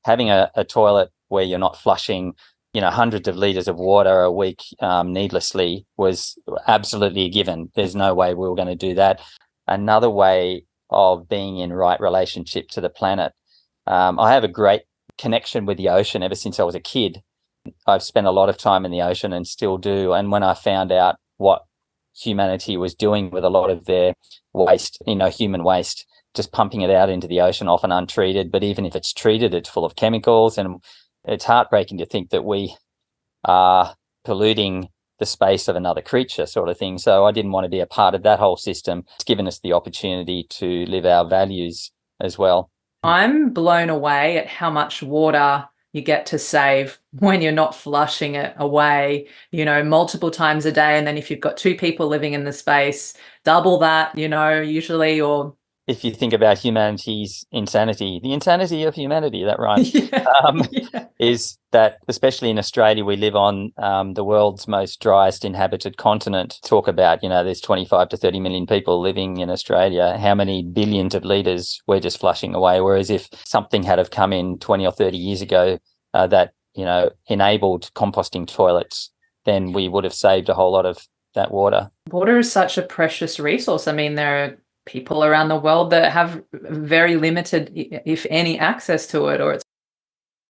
having a toilet where you're not flushing, hundreds of liters of water a week needlessly was absolutely a given. There's no way we were going to do that. Another way of being in right relationship to the planet. I have a great connection with the ocean ever since I was a kid. I've spent a lot of time in the ocean and still do. And when I found out what humanity was doing with a lot of their waste, human waste, just pumping it out into the ocean, often untreated, but even if it's treated, it's full of chemicals. And it's heartbreaking to think that we are polluting the space of another creature, sort of thing. So I didn't want to be a part of that whole system. It's given us the opportunity to live our values as well. I'm blown away at how much water you get to save when you're not flushing it away, multiple times a day. And then if you've got two people living in the space, double that, usually, or if you think about humanity's insanity, the insanity of humanity, that rhymes, is that, especially in Australia, we live on the world's most driest inhabited continent. Talk about, there's 25 to 30 million people living in Australia. How many billions of litres we're just flushing away? Whereas if something had have come in 20 or 30 years ago that, enabled composting toilets, then we would have saved a whole lot of that water. Water is such a precious resource. I mean, there are people around the world that have very limited, if any, access to it, or it's